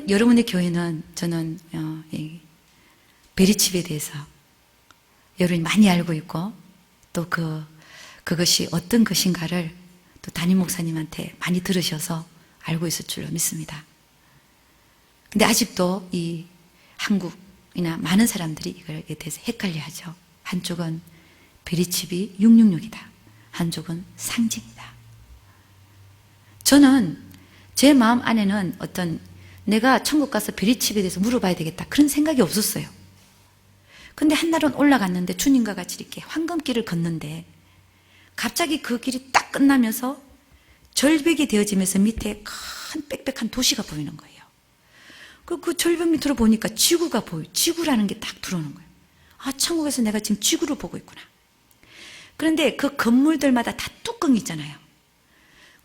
여러분의 교회는 저는 이 베리칩에 대해서 여러분이 많이 알고 있고 또 그것이 어떤 것인가를 또 담임 목사님한테 많이 들으셔서 알고 있을 줄로 믿습니다. 근데 아직도 이 한국이나 많은 사람들이 이거에 대해서 헷갈려 하죠. 한쪽은 베리칩이 666이다. 한쪽은 상징이다. 저는 제 마음 안에는 어떤 내가 천국 가서 베리칩에 대해서 물어봐야 되겠다 그런 생각이 없었어요. 근데 한날은 올라갔는데 주님과 같이 이렇게 황금길을 걷는데 갑자기 그 길이 딱 끝나면서 절벽이 되어지면서 밑에 큰 빽빽한 도시가 보이는 거예요. 그 절벽 밑으로 보니까 지구가 보여요. 지구라는 게 딱 들어오는 거예요. 아, 천국에서 내가 지금 지구를 보고 있구나. 그런데 그 건물들마다 다 뚜껑이 있잖아요.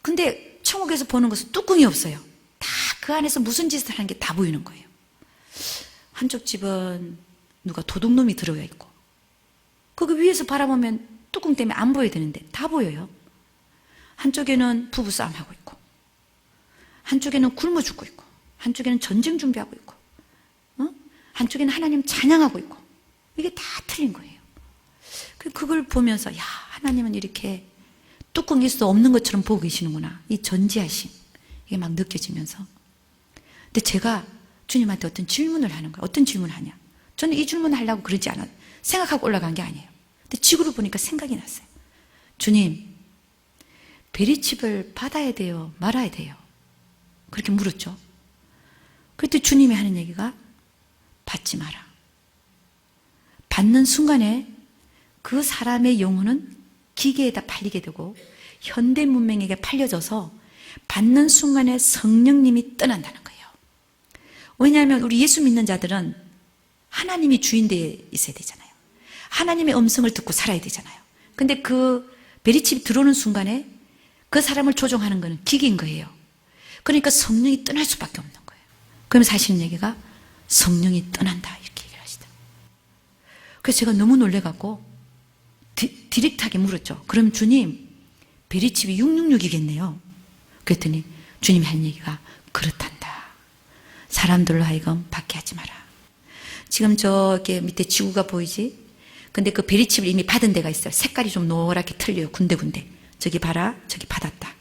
근데 천국에서 보는 것은 뚜껑이 없어요. 다 그 안에서 무슨 짓을 하는 게 다 보이는 거예요. 한쪽 집은 누가 도둑놈이 들어가 있고 거기 위에서 바라보면 뚜껑 때문에 안 보여야 되는데 다 보여요. 한쪽에는 부부싸움하고 있고 한쪽에는 굶어 죽고 있고 한쪽에는 전쟁 준비하고 있고 한쪽에는 하나님 찬양하고 있고 이게 다 틀린 거예요. 그걸 보면서 야, 하나님은 이렇게 뚜껑이 있어 없는 것처럼 보고 계시는구나. 이 전지하심 이게 막 느껴지면서 근데 제가 주님한테 어떤 질문을 하는 거예요. 어떤 질문을 하냐. 저는 이 질문을 하려고 그러지 않아요. 생각하고 올라간 게 아니에요. 근데 지구를 보니까 생각이 났어요. 주님, 베리칩을 받아야 돼요? 말아야 돼요? 그렇게 물었죠. 그때 주님이 하는 얘기가 받지 마라. 받는 순간에 그 사람의 영혼은 기계에다 팔리게 되고 현대 문명에게 팔려져서 받는 순간에 성령님이 떠난다는 거예요. 왜냐하면 우리 예수 믿는 자들은 하나님이 주인되어 있어야 되잖아요. 하나님의 음성을 듣고 살아야 되잖아요. 근데 그 베리칩이 들어오는 순간에 그 사람을 조종하는 것은 기계인 거예요. 그러니까 성령이 떠날 수밖에 없는 거예요. 그러면서 하시는 얘기가 성령이 떠난다 이렇게 얘기를 하시더라고요. 그래서 제가 너무 놀래갖고 디렉트하게 물었죠. 그럼 주님, 베리칩이 666이겠네요. 그랬더니 주님이 한 얘기가 그렇단다. 사람들로 하여금 받게 하지 마라. 지금 저기 밑에 지구가 보이지? 근데 그 베리칩을 이미 받은 데가 있어요. 색깔이 좀 노랗게 틀려요. 군데군데. 저기 봐라. 저기 받았다.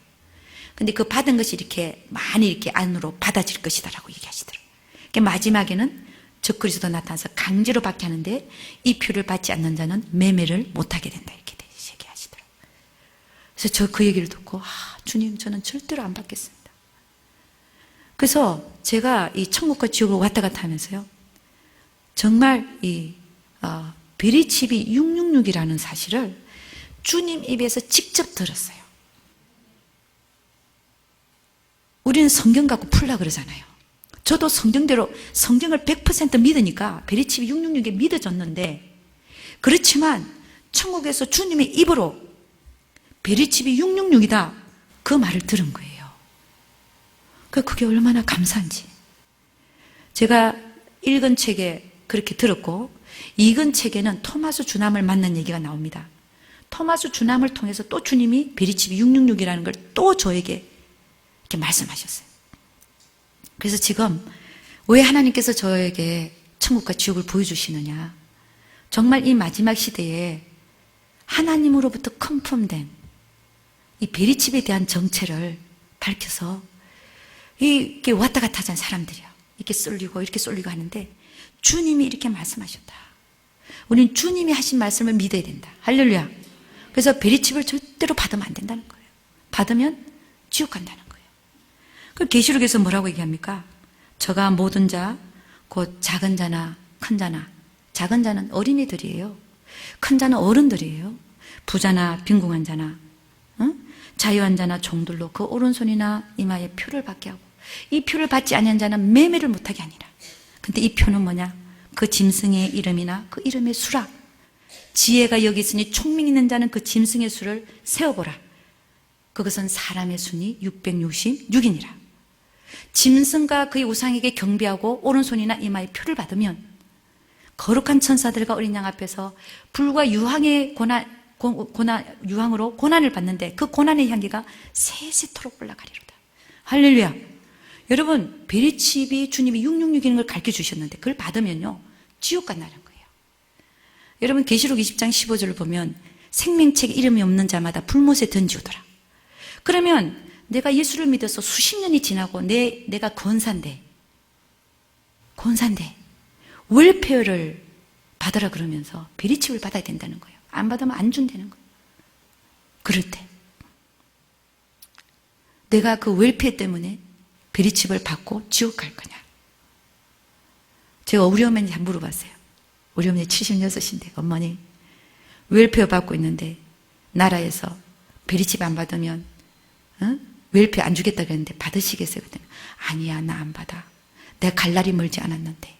근데 그 받은 것이 이렇게 많이 이렇게 안으로 받아질 것이다라고 얘기하시더라고요. 마지막에는 적그리스도 나타나서 강제로 받게 하는데 이 표를 받지 않는 자는 매매를 못하게 된다. 이렇게 얘기하시더라고요. 그래서 저 그 얘기를 듣고 주님 저는 절대로 안 받겠습니다. 그래서 제가 이 천국과 지옥을 왔다 갔다 하면서요. 정말 이 베리칩이 666이라는 사실을 주님 입에서 직접 들었어요. 우리는 성경 갖고 풀라 그러잖아요. 저도 성경대로 성경을 100% 믿으니까 베리칩이 666에 믿어졌는데 그렇지만 천국에서 주님의 입으로 베리칩이 666이다 그 말을 들은 거예요. 그게 얼마나 감사한지. 제가 읽은 책에 그렇게 들었고 읽은 책에는 토마스 주남을 만난 얘기가 나옵니다. 토마스 주남을 통해서 또 주님이 베리칩이 666이라는 걸 또 저에게 이렇게 말씀하셨어요. 그래서 지금 왜 하나님께서 저에게 천국과 지옥을 보여주시느냐. 정말 이 마지막 시대에 하나님으로부터 컨펌된 이 베리칩에 대한 정체를 밝혀서 이렇게 왔다 갔다 하잖아요. 사람들이요. 이렇게 쏠리고 이렇게 쏠리고 하는데 주님이 이렇게 말씀하셨다. 우리는 주님이 하신 말씀을 믿어야 된다. 할렐루야. 그래서 베리칩을 절대로 받으면 안 된다는 거예요. 받으면 지옥 간다는 거예요. 그 계시록에서 뭐라고 얘기합니까? 저가 모든 자, 곧 작은 자나 큰 자나, 작은 자는 어린이들이에요. 큰 자는 어른들이에요. 부자나 빈궁한 자나, 자유한 자나 종들로 그 오른손이나 이마에 표를 받게 하고 이 표를 받지 아니한 자는 매매를 못하게 하니라. 근데 이 표는 뭐냐? 그 짐승의 이름이나 그 이름의 수라. 지혜가 여기 있으니 총명 있는 자는 그 짐승의 수를 세어보라. 그것은 사람의 순이 666이니라. 짐승과 그의 우상에게 경배하고 오른손이나 이마에 표를 받으면 거룩한 천사들과 어린 양 앞에서 불과 유황의 유황으로 고난을 받는데 그 고난의 향기가 세세토록 올라가리로다. 할렐루야. 여러분, 베리칩이 주님이 666이라는 걸 가르쳐 주셨는데 그걸 받으면요 지옥 간다는 거예요. 여러분, 계시록 20장 15절을 보면 생명책에 이름이 없는 자마다 불못에 던지우더라. 그러면 내가 예수를 믿어서 수십 년이 지나고 내가 권사인데 웰페어를 받으라 그러면서 베리칩을 받아야 된다는 거예요. 안 받으면 안 준다는 거예요. 그럴 때 내가 그 웰페어 때문에 베리칩을 받고 지옥 갈 거냐. 제가 우리 어머니한테 물어봤어요. 우리 어머니 76인데 어머니 웰페어 받고 있는데 나라에서 베리칩 안 받으면 웰페어 안 주겠다 그랬는데 받으시겠어요? 그랬더니 아니야, 나 안 받아. 내가 갈 날이 멀지 않았는데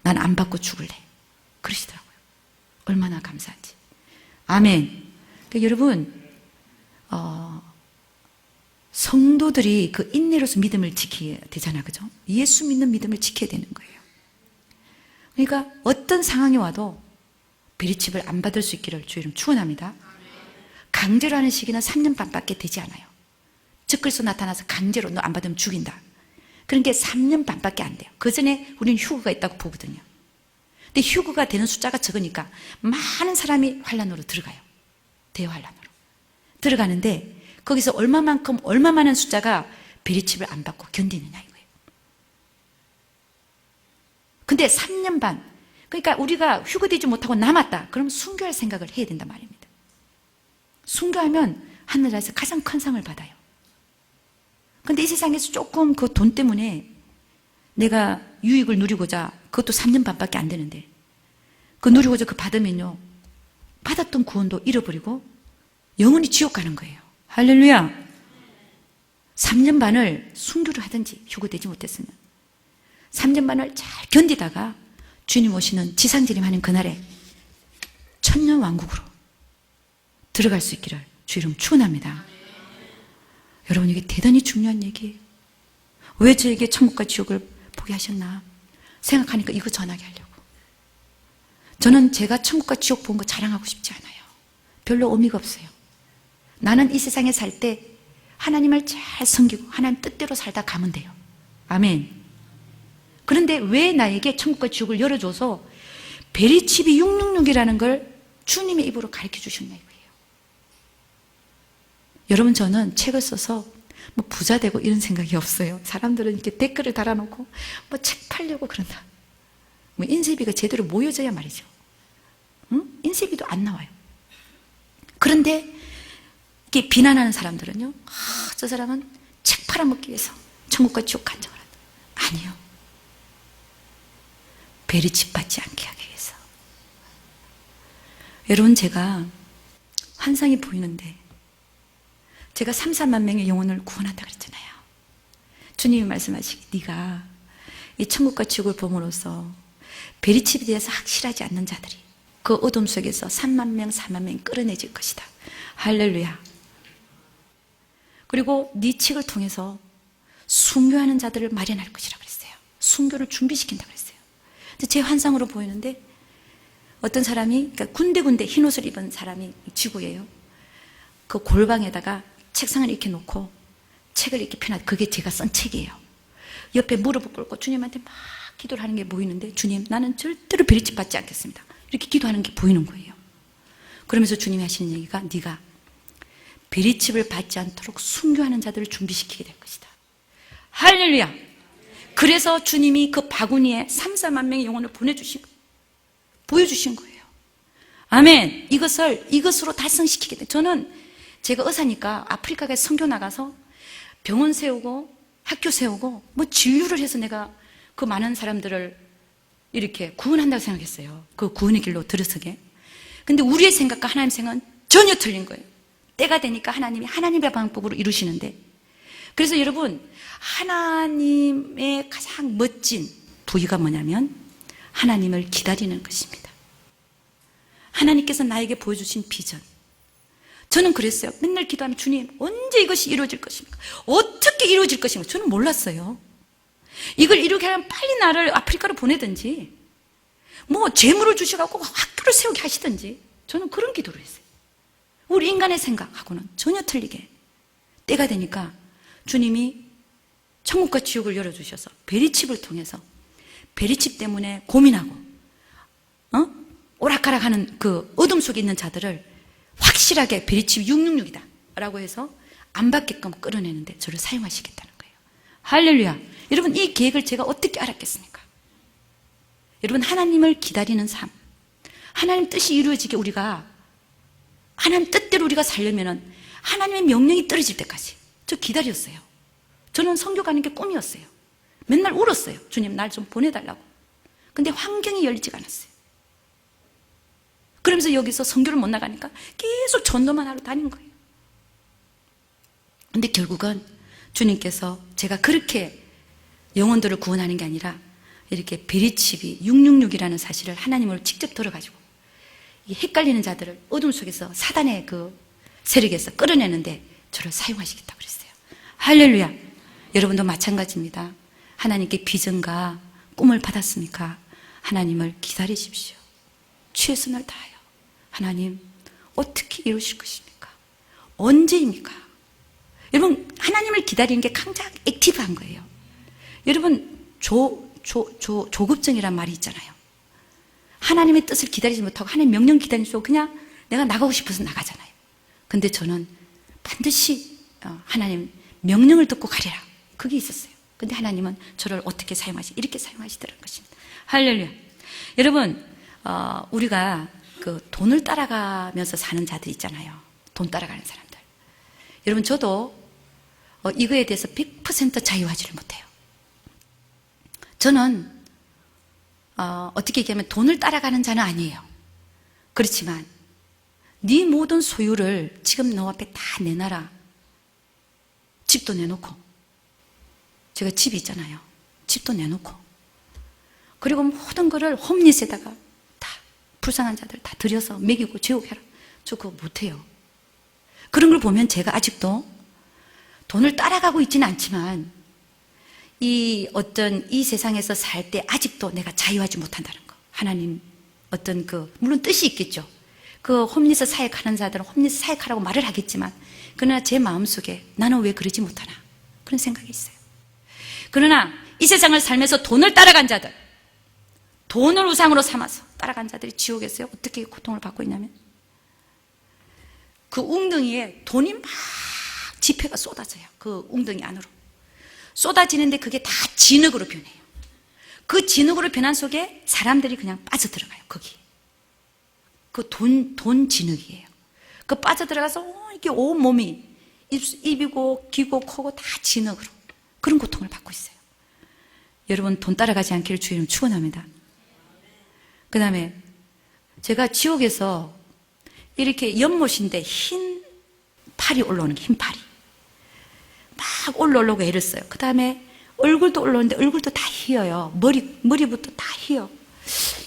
난 안 받고 죽을래. 그러시더라고요. 얼마나 감사한지. 아멘. 그러니까 여러분, 성도들이 그 인내로서 믿음을 지켜야 되잖아, 그죠? 예수 믿는 믿음을 지켜야 되는 거예요. 그러니까 어떤 상황이 와도 베리칩을 안 받을 수 있기를 주의 이름 축원합니다. 강제로 하는 시기는 3년 반밖에 되지 않아요. 적그리스도 나타나서 강제로 너 안 받으면 죽인다. 그런 게 3년 반밖에 안 돼요. 그 전에 우리는 휴거가 있다고 보거든요. 근데 휴거가 되는 숫자가 적으니까 많은 사람이 환란으로 들어가요. 대환란으로 들어가는데 거기서 얼마 많은 숫자가 베리칩을 안 받고 견디느냐 이거예요. 근데 3년 반, 그러니까 우리가 휴거되지 못하고 남았다. 그럼 순교할 생각을 해야 된단 말입니다. 순교하면 하늘나라에서 가장 큰 상을 받아요. 근데 이 세상에서 조금 그 돈 때문에 내가 유익을 누리고자, 그것도 3년 반밖에 안 되는데 그 누리고자 그 받으면요 받았던 구원도 잃어버리고 영원히 지옥 가는 거예요. 할렐루야. 3년 반을 순교를 하든지 휴거되지 못했으면 3년 반을 잘 견디다가 주님 오시는 지상재림하는 그날에 천년왕국으로 들어갈 수 있기를 주 이름 축원합니다. 여러분, 이게 대단히 중요한 얘기예요. 왜 저에게 천국과 지옥을 보게 하셨나 생각하니까 이거 전하게 하려고. 저는 제가 천국과 지옥 본 거 자랑하고 싶지 않아요. 별로 의미가 없어요. 나는 이 세상에 살 때 하나님을 잘 섬기고 하나님 뜻대로 살다 가면 돼요. 아멘. 그런데 왜 나에게 천국과 지옥을 열어줘서 베리칩이 666이라는 걸 주님의 입으로 가르쳐 주셨나 이거예요. 여러분, 저는 책을 써서 뭐 부자 되고 이런 생각이 없어요. 사람들은 이렇게 댓글을 달아놓고 뭐 책 팔려고 그런다. 뭐 인쇄비가 제대로 모여져야 말이죠. 응? 인쇄비도 안 나와요. 그런데 이렇게 비난하는 사람들은요, 저 사람은 책 팔아먹기 위해서 천국과 지옥 간증을 한다. 아니요. 베리칩 받지 않게 하기 위해서. 여러분, 제가 환상이 보이는데 제가 3, 4만 명의 영혼을 구원한다 그랬잖아요. 주님이 말씀하시기, 네가 이 천국과 지옥을 봄으로써 베리칩에 대해서 확실하지 않는 자들이 그 어둠 속에서 3만 명, 4만 명이 끌어내질 것이다. 할렐루야. 그리고 네 책을 통해서 순교하는 자들을 마련할 것이라고 그랬어요. 순교를 준비시킨다고 그랬어요. 근데 제 환상으로 보이는데 어떤 사람이, 그러니까 군데군데 흰 옷을 입은 사람이 지구예요. 그 골방에다가 책상을 이렇게 놓고 책을 이렇게 펴놔. 그게 제가 쓴 책이에요. 옆에 무릎을 꿇고 주님한테 막 기도를 하는 게 보이는데, 주님, 나는 절대로 베리칩 받지 않겠습니다. 이렇게 기도하는 게 보이는 거예요. 그러면서 주님이 하시는 얘기가, 네가 베리칩을 받지 않도록 순교하는 자들을 준비시키게 될 것이다. 할렐루야. 그래서 주님이 그 바구니에 3, 4만 명의 영혼을 보여주신 거예요. 아멘. 이것으로 달성시키게 돼. 저는 제가 의사니까 아프리카에 선교 나가서 병원 세우고 학교 세우고 뭐 진료를 해서 내가 그 많은 사람들을 이렇게 구원한다고 생각했어요. 그 구원의 길로 들어서게. 근데 우리의 생각과 하나님의 생각은 전혀 틀린 거예요. 때가 되니까 하나님이 하나님의 방법으로 이루시는데, 그래서 여러분, 하나님의 가장 멋진 부위가 뭐냐면 하나님을 기다리는 것입니다. 하나님께서 나에게 보여주신 비전. 저는 그랬어요. 맨날 기도하면, 주님, 언제 이것이 이루어질 것입니까? 어떻게 이루어질 것인가? 저는 몰랐어요. 이걸 이루게 하면 빨리 나를 아프리카로 보내든지, 뭐 재물을 주셔갖고 학교를 세우게 하시든지, 저는 그런 기도를 했어요. 우리 인간의 생각하고는 전혀 틀리게 때가 되니까 주님이 천국과 지옥을 열어주셔서 베리칩을 통해서 베리칩 때문에 고민하고 오락가락하는 그 어둠 속에 있는 자들을 확실하게 베리칩 666이다 라고 해서 안 받게끔 끌어내는데 저를 사용하시겠다는 거예요. 할렐루야. 여러분, 이 계획을 제가 어떻게 알았겠습니까? 여러분, 하나님을 기다리는 삶, 하나님 뜻이 이루어지게 우리가 하나님 뜻대로 우리가 살려면은 하나님의 명령이 떨어질 때까지 저 기다렸어요. 저는 선교 가는 게 꿈이었어요. 맨날 울었어요. 주님, 날 좀 보내달라고. 근데 환경이 열리지가 않았어요. 그러면서 여기서 선교를 못 나가니까 계속 전도만 하러 다닌 거예요. 근데 결국은 주님께서 제가 그렇게 영혼들을 구원하는 게 아니라 이렇게 베리칩이 666이라는 사실을 하나님으로 직접 들어가지고 이 헷갈리는 자들을 어둠 속에서 사단의 그 세력에서 끌어내는데 저를 사용하시겠다고 그랬어요. 할렐루야. 여러분도 마찬가지입니다. 하나님께 비전과 꿈을 받았습니까? 하나님을 기다리십시오. 최선을 다하여. 하나님, 어떻게 이루실 것입니까? 언제입니까? 여러분, 하나님을 기다리는 게 가장 액티브한 거예요. 여러분, 조급증이란 말이 있잖아요. 하나님의 뜻을 기다리지 못하고 하나님의 명령 기다리면서 그냥 내가 나가고 싶어서 나가잖아요. 근데 저는 반드시 하나님 명령을 듣고 가리라. 그게 있었어요. 근데 하나님은 저를 어떻게 이렇게 사용하시더라는 것입니다. 할렐루야. 여러분, 우리가 그 돈을 따라가면서 사는 자들 있잖아요. 돈 따라가는 사람들. 여러분, 저도 이거에 대해서 100% 자유하지를 못해요. 저는 어떻게 얘기하면 돈을 따라가는 자는 아니에요. 그렇지만 네 모든 소유를 지금 너 앞에 다 내놔라. 집도 내놓고, 제가 집이 있잖아요. 집도 내놓고, 그리고 모든 거를 홈리스에다가 다 불쌍한 자들 다 들여서 먹이고 제옥해라. 저 그거 못해요. 그런 걸 보면 제가 아직도 돈을 따라가고 있지는 않지만 이 세상에서 살 때 아직도 내가 자유하지 못한다는 거. 하나님 물론 뜻이 있겠죠. 그 홈리스 사역하는 자들은 홈리스 사역하라고 말을 하겠지만, 그러나 제 마음속에 나는 왜 그러지 못하나, 그런 생각이 있어요. 그러나 이 세상을 살면서 돈을 따라간 자들, 돈을 우상으로 삼아서 따라간 자들이 지옥에서요 어떻게 고통을 받고 있냐면, 그 웅덩이에 돈이 막 지폐가 쏟아져요. 그 웅덩이 안으로 쏟아지는데 그게 다 진흙으로 변해요. 그 진흙으로 변한 속에 사람들이 그냥 빠져들어가요. 거기 그 돈 진흙이에요. 그 빠져들어가서 이게 온 몸이 입이고 귀고 코고 다 진흙으로, 그런 고통을 받고 있어요. 여러분, 돈 따라가지 않기를 주의 이름으로 축원합니다. 그 다음에 제가 지옥에서 이렇게 연못인데 흰 팔이 올라오는 게, 흰 팔이 막 올라오려고 애를 써요. 그 다음에 얼굴도 올라오는데 얼굴도 다 휘어요. 머리부터 다 휘어.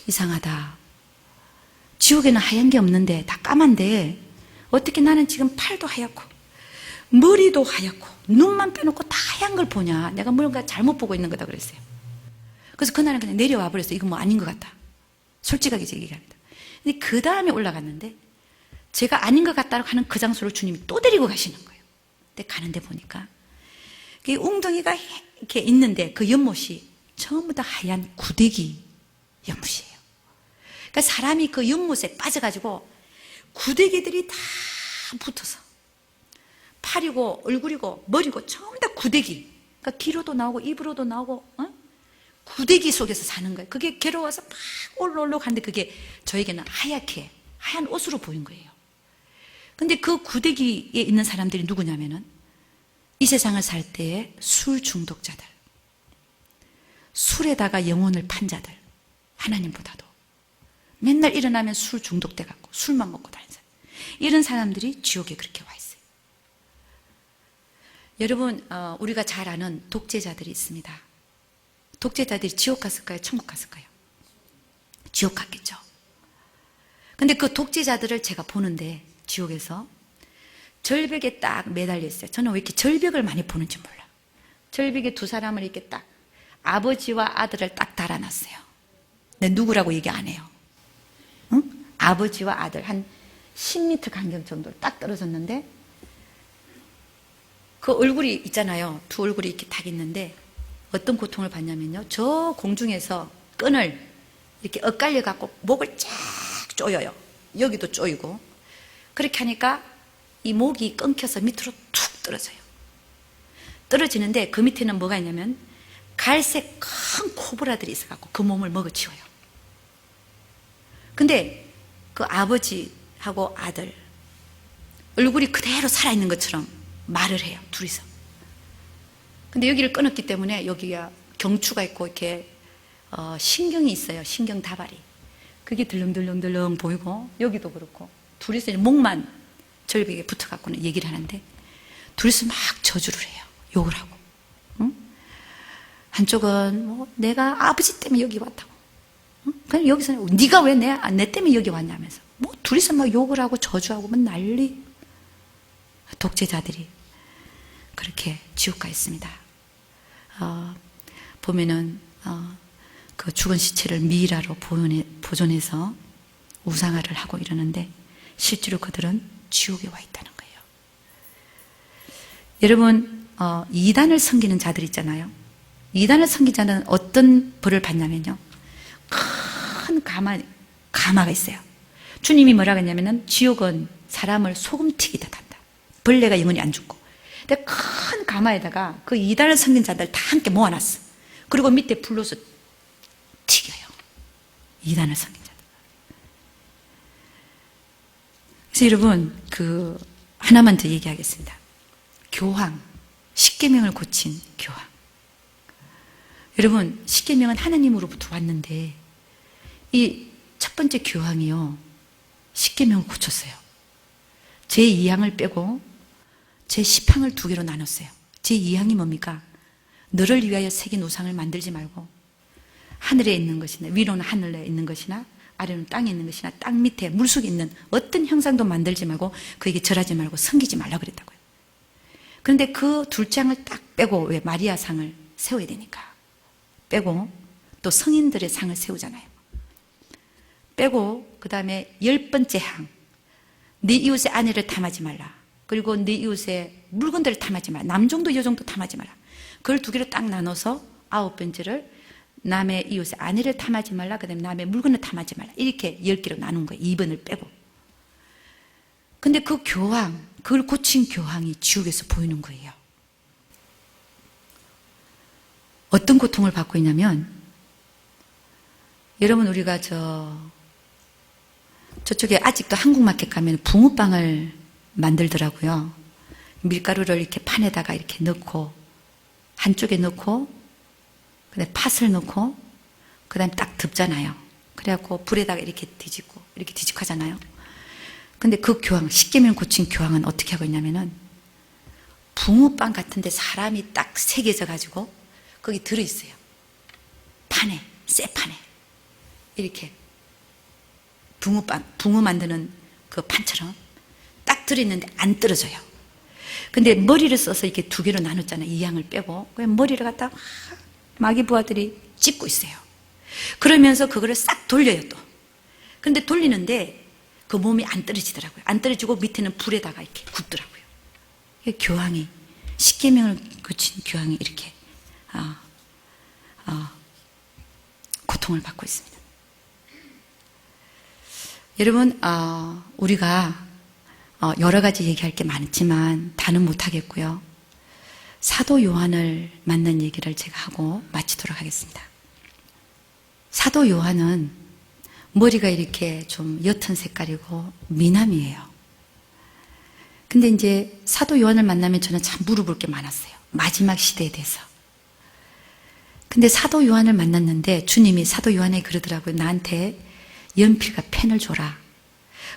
이상하다. 지옥에는 하얀 게 없는데 다 까만데 어떻게 나는 지금 팔도 하얗고 머리도 하얗고 눈만 빼놓고 다 하얀 걸 보냐. 내가 뭔가 잘못 보고 있는 거다 그랬어요. 그래서 그날은 그냥 내려와 버렸어요. 이건 뭐 아닌 것 같다. 솔직하게 얘기합니다. 근데 그 다음에 올라갔는데 제가 아닌 것 같다고 하는 그 장소를 주님이 또 데리고 가시는 거예요. 근데 가는데 보니까 그 웅덩이가 이렇게 있는데 그 연못이 전부 다 하얀 구데기 연못이에요. 그러니까 사람이 그 연못에 빠져가지고 구데기들이 다 붙어서 팔이고 얼굴이고 머리고 전부 다 구데기. 그러니까 귀로도 나오고 입으로도 나오고 구데기 속에서 사는 거예요. 그게 괴로워서 막 올라오려고 하는데 그게 저에게는 하얀 옷으로 보인 거예요. 근데 그 구데기에 있는 사람들이 누구냐면은 이 세상을 살 때의 술 중독자들, 술에다가 영혼을 판 자들, 하나님보다도 맨날 일어나면 술 중독돼 갖고 술만 먹고 다니는 사람, 이런 사람들이 지옥에 그렇게 와 있어요. 여러분, 우리가 잘 아는 독재자들이 있습니다. 독재자들이 지옥 갔을까요? 천국 갔을까요? 지옥 갔겠죠. 근데 그 독재자들을 제가 보는데 지옥에서 절벽에 딱 매달려 있어요. 저는 왜 이렇게 절벽을 많이 보는지 몰라. 절벽에 두 사람을 이렇게 딱 아버지와 아들을 딱 달아놨어요. 근데 누구라고 얘기 안 해요. 응? 아버지와 아들 한 10m 간격 정도를 딱 떨어졌는데 그 얼굴이 있잖아요. 두 얼굴이 이렇게 딱 있는데 어떤 고통을 받냐면요. 저 공중에서 끈을 이렇게 엇갈려 갖고 목을 쫙 조여요. 여기도 조이고. 그렇게 하니까 이 목이 끊겨서 밑으로 툭 떨어져요. 떨어지는데 그 밑에는 뭐가 있냐면 갈색 큰 코브라들이 있어갖고 그 몸을 먹어치워요. 근데 그 아버지하고 아들 얼굴이 그대로 살아있는 것처럼 말을 해요. 둘이서. 근데 여기를 끊었기 때문에 여기가 경추가 있고 이렇게 신경이 있어요. 신경 다발이. 그게 들렁들렁들렁 보이고 여기도 그렇고 둘이서 목만 절벽에 붙어갖고는 얘기를 하는데 둘이서 막 저주를 해요. 욕을 하고. 응? 한쪽은 뭐 내가 아버지 때문에 여기 왔다고. 응? 그럼 여기서는 네가 왜 내 때문에 여기 왔냐면서 뭐 둘이서 막 욕을 하고 저주하고 뭐 난리. 독재자들이 그렇게 지옥 가 있습니다. 보면은 그 죽은 시체를 미이라로 보존해서 우상화를 하고 이러는데 실제로 그들은 지옥에 와 있다는 거예요. 여러분 이단을 섬기는 자들 있잖아요. 이단을 섬기는 자는 어떤 벌을 받냐면요. 큰 가마가 있어요. 주님이 뭐라고 했냐면은 지옥은 사람을 소금 튀기듯 한다. 벌레가 영원히 안 죽고. 근데 큰 가마에다가 그 이단을 섬긴 자들 다 함께 모아놨어. 그리고 밑에 불로서 튀겨요. 이단을 섬긴 자들. 그래서 여러분 하나만 더 얘기하겠습니다. 교황, 십계명을 고친 교황. 여러분 십계명은 하나님으로부터 왔는데 이 첫 번째 교황이요 십계명을 고쳤어요. 제2항을 빼고 제10항을 2개로 나눴어요. 제2항이 뭡니까? 너를 위하여 새긴 우상을 만들지 말고 하늘에 있는 것이나 위로는 하늘에 있는 것이나 아래는 땅에 있는 것이나 땅 밑에 물속에 있는 어떤 형상도 만들지 말고 그에게 절하지 말고 섬기지 말라고 그랬다고요. 그런데 그 둘째 항을 딱 빼고 왜 마리아 상을 세워야 되니까 빼고 또 성인들의 상을 세우잖아요. 빼고 그 다음에 10번째 항 네 이웃의 아내를 탐하지 말라. 그리고 네 이웃의 물건들을 탐하지 말라. 남종도 여종도 탐하지 말라. 그걸 2개로 딱 나눠서 9번째를 남의 이웃의 아내를 탐하지 말라. 그 다음에 남의 물건을 탐하지 말라. 이렇게 10개로 나눈 거예요. 2번을 빼고. 근데 그 교황, 그걸 고친 교황이 지옥에서 보이는 거예요. 어떤 고통을 받고 있냐면 여러분 우리가 저쪽에 아직도 한국마켓 가면 붕어빵을 만들더라고요. 밀가루를 이렇게 판에다가 이렇게 넣고 한쪽에 넣고 그다음에 팥을 넣고 그다음에 딱 덮잖아요. 그래갖고 불에다가 이렇게 뒤집고 이렇게 뒤집고 하잖아요. 근데 그 교황, 십계명 고친 교황은 어떻게 하고 있냐면은 붕어빵 같은데 사람이 딱 새겨져 가지고 거기 들어있어요. 판에, 쇠판에 이렇게 붕어 만드는 그 판처럼 딱 들어있는데 안 떨어져요. 근데 머리를 써서 이렇게 2개로 나눴잖아요. 이 양을 빼고. 그냥 머리를 갖다 마귀 부하들이 찝고 있어요. 그러면서 그거를 싹 돌려요 또. 근데 돌리는데 그 몸이 안 떨어지더라고요. 안 떨어지고 밑에는 불에다가 이렇게 굽더라고요. 교황이, 십계명을 거친 교황이 이렇게 고통을 받고 있습니다. 여러분, 우리가 여러 가지 얘기할 게 많지만 다는 못하겠고요. 사도 요한을 만난 얘기를 제가 하고 마치도록 하겠습니다. 사도 요한은 머리가 이렇게 좀 옅은 색깔이고 미남이에요. 근데 이제 사도 요한을 만나면 저는 참 물어볼 게 많았어요. 마지막 시대에 대해서. 근데 사도 요한을 만났는데 주님이 사도 요한에게 그러더라고요. 나한테 연필과 펜을 줘라.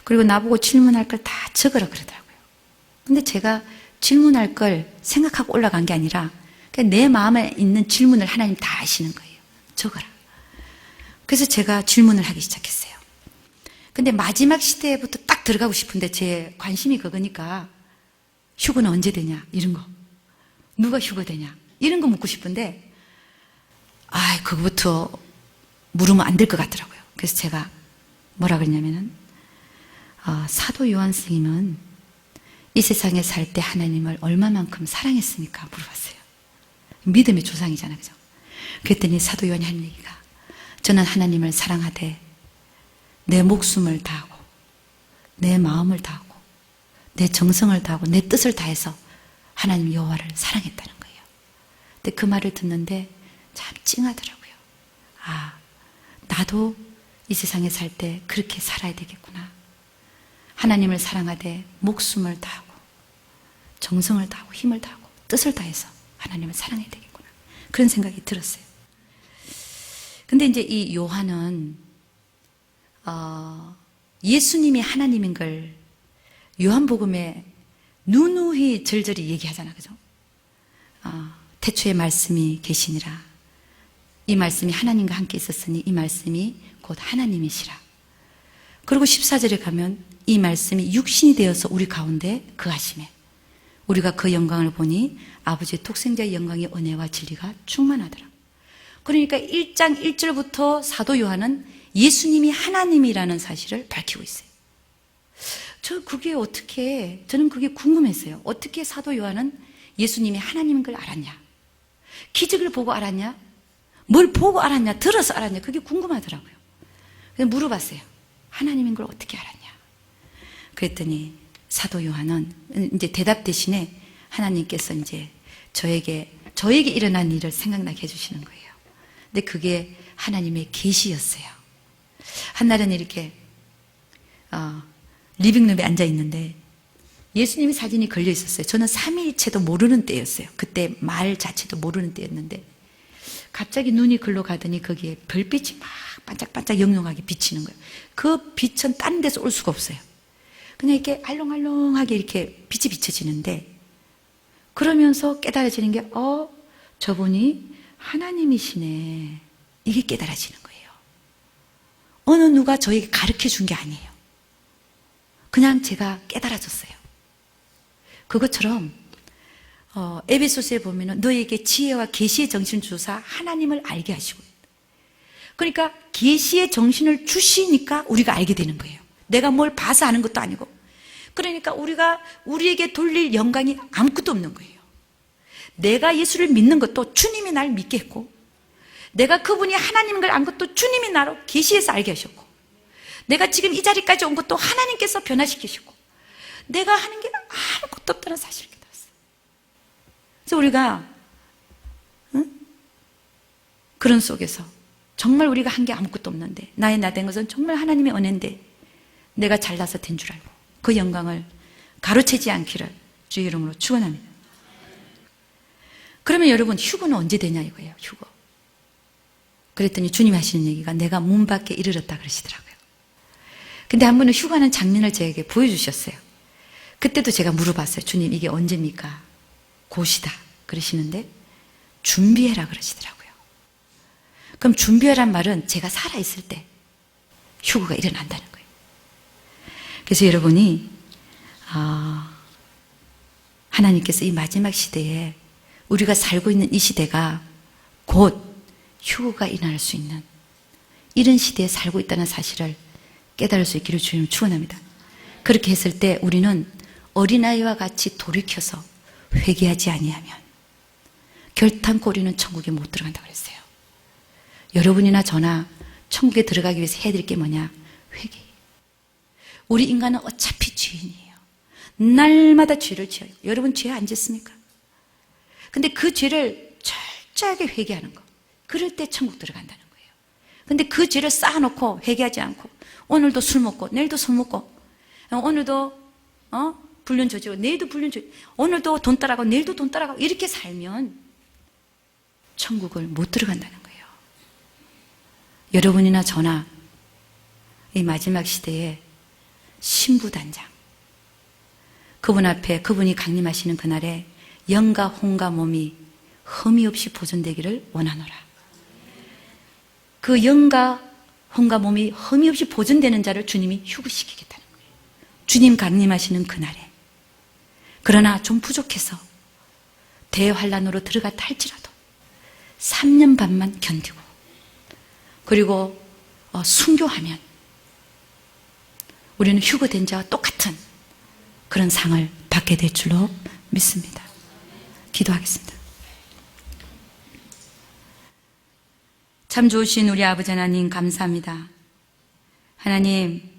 그리고 나보고 질문할 걸 다 적으라 그러더라고요. 근데 제가 질문할 걸 생각하고 올라간 게 아니라 그냥 내 마음에 있는 질문을 하나님 다 아시는 거예요. 적어라. 그래서 제가 질문을 하기 시작했어요. 근데 마지막 시대부터 딱 들어가고 싶은데 제 관심이 그거니까 휴거는 언제 되냐 이런 거. 누가 휴거 되냐 이런 거 묻고 싶은데 그거부터 물으면 안 될 것 같더라고요. 그래서 제가 뭐라 그랬냐면은 사도 요한 스님은 이 세상에 살 때 하나님을 얼마만큼 사랑했습니까? 물어봤어요. 믿음의 조상이잖아요. 그죠? 그랬더니 사도 요한이 한 얘기가, 저는 하나님을 사랑하되 내 목숨을 다하고 내 마음을 다하고 내 정성을 다하고 내 뜻을 다해서 하나님 여호와를 사랑했다는 거예요. 근데 그 말을 듣는데 참 찡하더라고요. 아, 나도 이 세상에 살 때 그렇게 살아야 되겠구나. 하나님을 사랑하되 목숨을 다하고 정성을 다하고 힘을 다하고 뜻을 다해서 하나님을 사랑해야 되겠구나. 그런 생각이 들었어요. 근데 이제 이 요한은 예수님이 하나님인 걸 요한복음에 누누이 절절히 얘기하잖아. 그죠? 태초에 말씀이 계시니라. 이 말씀이 하나님과 함께 있었으니 이 말씀이 곧 하나님이시라. 그리고 14절에 가면 이 말씀이 육신이 되어서 우리 가운데 거하심에 우리가 그 영광을 보니 아버지의 독생자의 영광의 은혜와 진리가 충만하더라. 그러니까 1장 1절부터 사도 요한은 예수님이 하나님이라는 사실을 밝히고 있어요. 저는 그게 궁금했어요. 어떻게 사도 요한은 예수님이 하나님인 걸 알았냐? 기적을 보고 알았냐? 뭘 보고 알았냐? 들어서 알았냐? 그게 궁금하더라고요. 그래서 물어봤어요. 하나님인 걸 어떻게 알았냐? 그랬더니 사도 요한은 이제 대답 대신에 하나님께서 이제 저에게 일어난 일을 생각나게 해주시는 거예요. 근데 그게 하나님의 계시였어요. 한날은 이렇게 리빙룸에 앉아 있는데 예수님의 사진이 걸려 있었어요. 저는 삼위일체도 모르는 때였어요. 그때 말 자체도 모르는 때였는데 갑자기 눈이 글로 가더니 거기에 별빛이 막 반짝반짝 영롱하게 비치는 거예요. 그 빛은 다른 데서 올 수가 없어요. 그냥 이렇게 알롱알롱하게 이렇게 빛이 비춰지는데 그러면서 깨달아지는 게 저분이 하나님이시네. 이게 깨달아지는 거예요. 어느 누가 저에게 가르쳐 준 게 아니에요. 그냥 제가 깨달아졌어요. 그것처럼 에베소서에 보면은 너에게 지혜와 계시의 정신을 주사 하나님을 알게 하시고, 그러니까 계시의 정신을 주시니까 우리가 알게 되는 거예요. 내가 뭘 봐서 아는 것도 아니고. 그러니까 우리에게 돌릴 영광이 아무것도 없는 거예요. 내가 예수를 믿는 것도 주님이 날 믿게 했고, 내가 그분이 하나님인 걸 안 것도 주님이 나로 계시해서 알게 하셨고, 내가 지금 이 자리까지 온 것도 하나님께서 변화시키시고, 내가 하는 게 아무것도 없다는 사실을 깨달았어요. 그래서 우리가 그런 속에서 정말 우리가 한 게 아무것도 없는데, 나의 나 된 것은 정말 하나님의 은혜인데 내가 잘나서 된 줄 알고 그 영광을 가로채지 않기를 주의 이름으로 축원합니다. 그러면 여러분, 휴거는 언제 되냐 이거예요. 휴거. 그랬더니 주님이 하시는 얘기가 내가 문 밖에 이르렀다 그러시더라고요. 근데 한 번은 휴가는 장면을 저에게 보여주셨어요. 그때도 제가 물어봤어요. 주님, 이게 언제입니까? 곧이다 그러시는데 준비해라 그러시더라고요. 그럼 준비해란 말은 제가 살아있을 때 휴거가 일어난다는 거예요. 그래서 여러분이 하나님께서 이 마지막 시대에 우리가 살고 있는 이 시대가 곧 휴거가 일어날 수 있는 이런 시대에 살고 있다는 사실을 깨달을 수 있기를 주님 축원합니다. 그렇게 했을 때 우리는 어린아이와 같이 돌이켜서 회개하지 아니하면 결탄코 우리는 천국에 못 들어간다고 그랬어요. 여러분이나 저나 천국에 들어가기 위해서 해야 될 게 뭐냐? 회개. 우리 인간은 어차피 죄인이에요. 날마다 죄를 지어요. 여러분 죄 안 짓습니까? 근데 그 죄를 철저하게 회개하는 거, 그럴 때 천국 들어간다는 거예요. 근데 그 죄를 쌓아놓고 회개하지 않고 오늘도 술 먹고 내일도 술 먹고 오늘도 불륜 저지르고 내일도 불륜 저지르고 오늘도 돈 따라가고 내일도 돈 따라가고 이렇게 살면 천국을 못 들어간다는 거예요. 여러분이나 저나 이 마지막 시대에 신부단장, 그분 앞에 그분이 강림하시는 그날에 영과 혼과 몸이 흠이 없이 보존되기를 원하노라. 그 영과 혼과 몸이 흠이 없이 보존되는 자를 주님이 휴거시키겠다는 거예요. 주님 강림하시는 그날에. 그러나 좀 부족해서 대환란으로 들어갔다 할지라도 3년 반만 견디고 그리고 순교하면 우리는 휴거된 자와 똑같은 그런 상을 받게 될 줄로 믿습니다. 기도하겠습니다. 참 좋으신 우리 아버지 하나님 감사합니다. 하나님,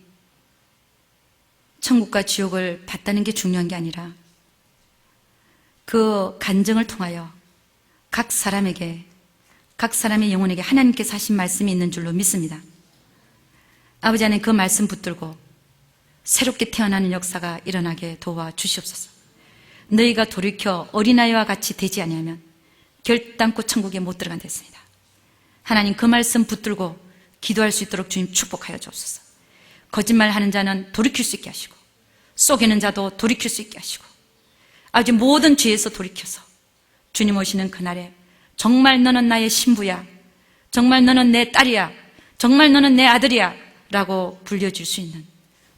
천국과 지옥을 봤다는 게 중요한 게 아니라 그 간증을 통하여 각 사람에게, 각 사람의 영혼에게 하나님께서 하신 말씀이 있는 줄로 믿습니다. 아버지 하나님, 그 말씀 붙들고 새롭게 태어나는 역사가 일어나게 도와주시옵소서. 너희가 돌이켜 어린아이와 같이 되지 아니하면 결단코 천국에 못 들어간다 했습니다. 하나님, 그 말씀 붙들고 기도할 수 있도록 주님 축복하여 주옵소서. 거짓말하는 자는 돌이킬 수 있게 하시고 속이는 자도 돌이킬 수 있게 하시고 아버지 모든 죄에서 돌이켜서 주님 오시는 그날에 정말 너는 나의 신부야, 정말 너는 내 딸이야, 정말 너는 내 아들이야 라고 불려줄 수 있는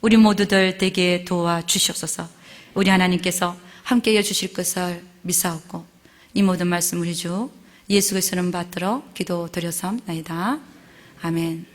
우리 모두들 되게 도와주시옵소서. 우리 하나님께서 함께해 주실 것을 믿사옵고 이 모든 말씀 우리 주 예수 그리스도를 받들어 기도드려서옵나이다. 아멘.